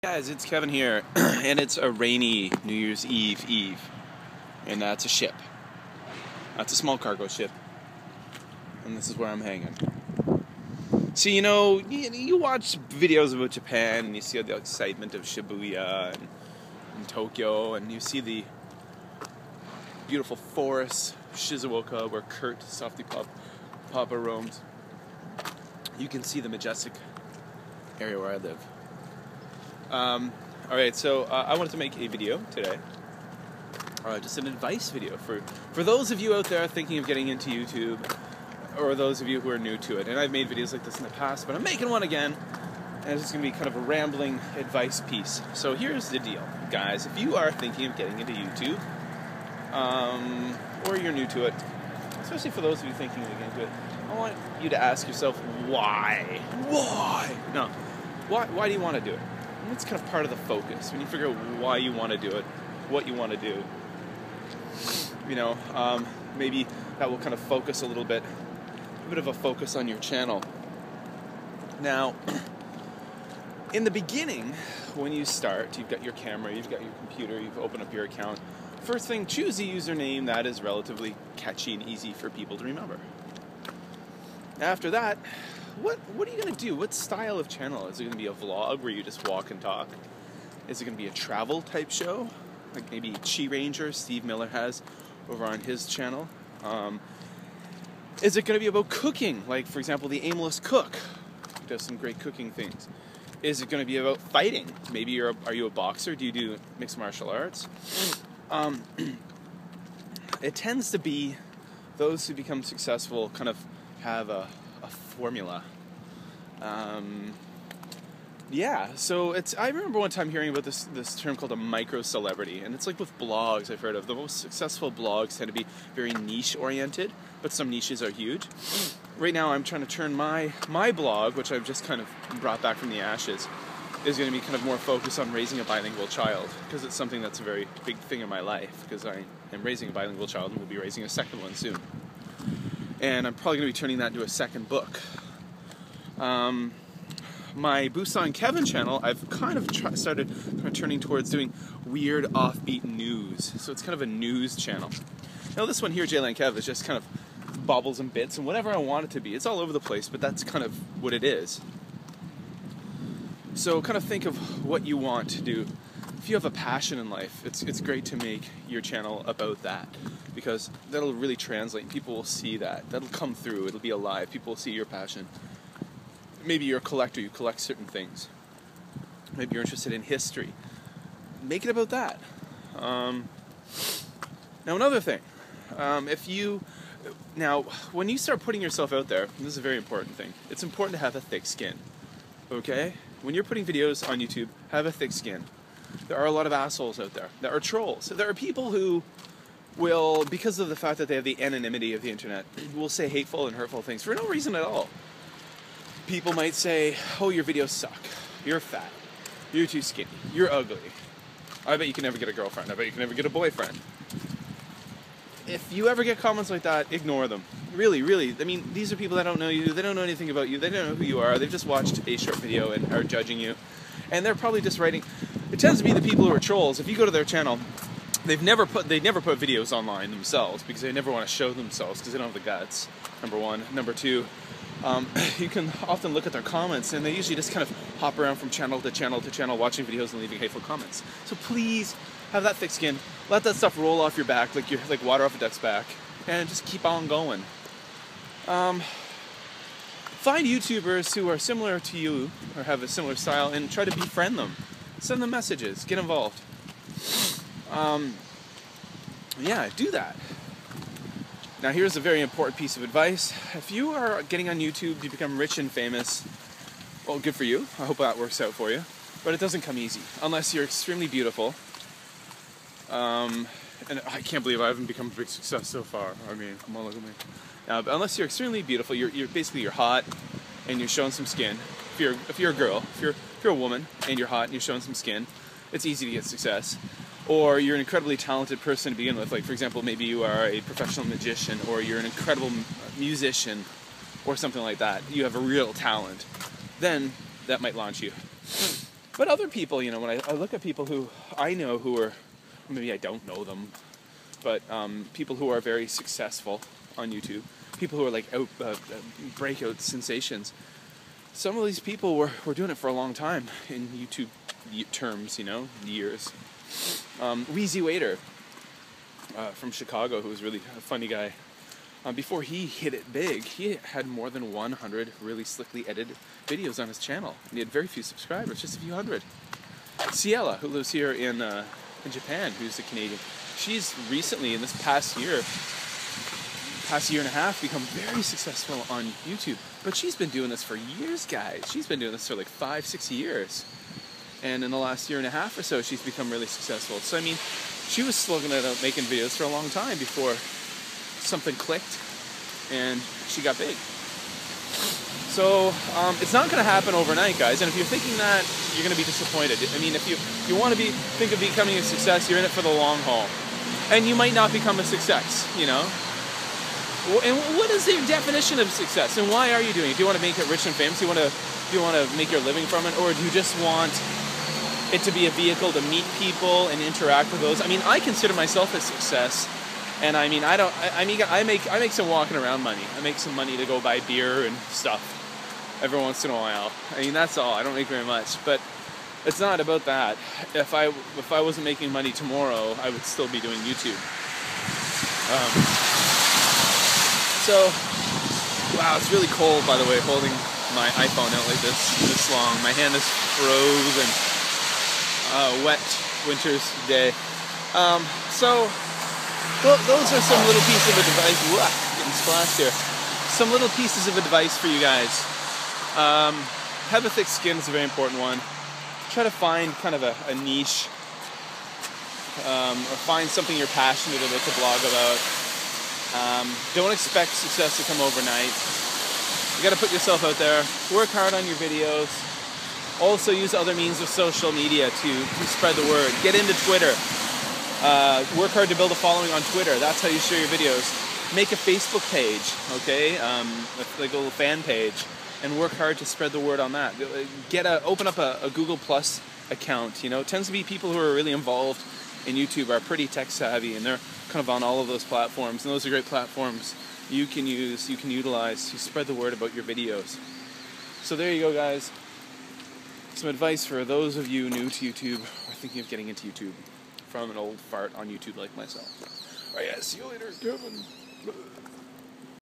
Guys, it's Kevin here, and it's a rainy New Year's Eve, and that's a ship. That's a small cargo ship, and this is where I'm hanging. So, you watch videos about Japan, and you see the excitement of Shibuya and Tokyo, and you see the beautiful forests, Shizuoka, where Kurt Softy Papa roams. You can see the majestic area where I live. Alright, so I wanted to make a video today, just an advice video for those of you out there thinking of getting into YouTube, or those of you who are new to it. And I've made videos like this in the past, but I'm making one again, and it's just going to be kind of a rambling advice piece. So here's the deal, guys. If you are thinking of getting into YouTube, or you're new to it, especially for those of you thinking of getting into it, I want you to ask yourself, why? No, why do you want to do it? And that's kind of part of the focus. When you figure out why you want to do it, what you want to do, maybe that will kind of focus a bit of a focus on your channel. Now, in the beginning, when you start, you've got your camera, you've got your computer, you've opened up your account. First thing, choose a username that is relatively catchy and easy for people to remember. After that, what are you going to do? What style of channel? Is it going to be a vlog where you just walk and talk? Is it going to be a travel type show? Like maybe Chi Ranger, Steve Miller has over on his channel? Is it going to be about cooking? Like, for example, the Aimless Cook, who does some great cooking things. Is it going to be about fighting? Maybe are you a boxer? Do you do mixed martial arts? It tends to be those who become successful kind of have a formula. So I remember one time hearing about this term called a micro-celebrity, and it's like with blogs I've heard of. The most successful blogs tend to be very niche-oriented, but some niches are huge. Right now I'm trying to turn my blog, which I've just kind of brought back from the ashes, is going to be kind of more focused on raising a bilingual child, because it's something that's a very big thing in my life, because I am raising a bilingual child and will be raising a second one soon. And I'm probably going to be turning that into a second book. My Busan Kevin channel, I've kind of started turning towards doing weird offbeat news. So it's kind of a news channel. Now this one here, jlandkev, is just kind of bobbles and bits and whatever I want it to be. It's all over the place, but that's kind of what it is. So kind of think of what you want to do. If you have a passion in life, it's great to make your channel about that, because that'll really translate and people will see that. That'll come through, it'll be alive, people will see your passion. Maybe you're a collector, you collect certain things. Maybe you're interested in history. Make it about that. Now another thing, when you start putting yourself out there, this is a very important thing, it's important to have a thick skin, okay? When you're putting videos on YouTube, have a thick skin. There are a lot of assholes out there. There are trolls. There are people who will, because of the fact that they have the anonymity of the internet, will say hateful and hurtful things for no reason at all. People might say, oh, your videos suck. You're fat. You're too skinny. You're ugly. I bet you can never get a girlfriend. I bet you can never get a boyfriend. If you ever get comments like that, ignore them. Really, really. I mean, these are people that don't know you. They don't know anything about you. They don't know who you are. They've just watched a short video and are judging you. And they're probably just writing. It tends to be the people who are trolls. If you go to their channel, they never put videos online themselves because they never want to show themselves because they don't have the guts. Number one. Number two, you can often look at their comments and they usually just kind of hop around from channel to channel to channel watching videos and leaving hateful comments. So please have that thick skin. Let that stuff roll off your back like water off a duck's back, and just keep on going. Find YouTubers who are similar to you or have a similar style and try to befriend them. Send them messages. Get involved. Do that. Now here's a very important piece of advice. If you are getting on YouTube to become rich and famous, well, good for you. I hope that works out for you. But it doesn't come easy unless you're extremely beautiful. And I can't believe I haven't become a big success so far. I mean, come on, look at me. But unless you're extremely beautiful, you're hot and you're showing some skin. If you're a girl, if you're a woman and you're hot and you're showing some skin, it's easy to get success. Or you're an incredibly talented person to begin with. Like, for example, maybe you are a professional magician, or you're an incredible musician, or something like that. You have a real talent. Then that might launch you. But other people, you know, when I look at people who I know who are, maybe I don't know them, but people who are very successful on YouTube, people who are like breakout sensations. Some of these people were doing it for a long time in YouTube terms, you know, years. Wheezy Waiter from Chicago, who was really a funny guy. Before he hit it big, he had more than 100 really slickly edited videos on his channel. And he had very few subscribers, just a few hundred. Ciela, who lives here in Japan, who's a Canadian, she's recently, in this past year and a half, become very successful on YouTube. But she's been doing this for years, guys. She's been doing this for like 5-6 years. And in the last year and a half or so, she's become really successful. So, I mean, she was slugging it out making videos for a long time before something clicked and she got big. So it's not going to happen overnight, guys. And if you're thinking that, you're going to be disappointed. I mean, if you want to think of becoming a success, you're in it for the long haul. And you might not become a success, you know? And what is the definition of success? And why are you doing it? Do you want to make it rich and famous? Do you want to make your living from it? Or do you just want it to be a vehicle to meet people and interact with those? I mean, I consider myself a success. And I mean, I make some walking around money. I make some money to go buy beer and stuff every once in a while. I mean, that's all. I don't make very much, but it's not about that. If I wasn't making money tomorrow, I would still be doing YouTube. So, wow, it's really cold, by the way, holding my iPhone out like this long. My hand is frozen. Wet winter's day. Those are some little pieces of advice. Getting splashed here. Some little pieces of advice for you guys. Have a thick skin is a very important one. Try to find kind of a niche, or find something you're passionate about to blog about. Don't expect success to come overnight. You got to put yourself out there. Work hard on your videos. Also use other means of social media to spread the word. Get into Twitter. Work hard to build a following on Twitter. That's how you share your videos. Make a Facebook page, okay? Like a little fan page, and work hard to spread the word on that. Open up a Google Plus account. You know, it tends to be people who are really involved in YouTube are pretty tech savvy, and they're kind of on all of those platforms. And those are great platforms you can utilize to spread the word about your videos. So there you go, guys. Some advice for those of you new to YouTube or thinking of getting into YouTube from an old fart on YouTube like myself. Alright, yeah, see you later, Kevin.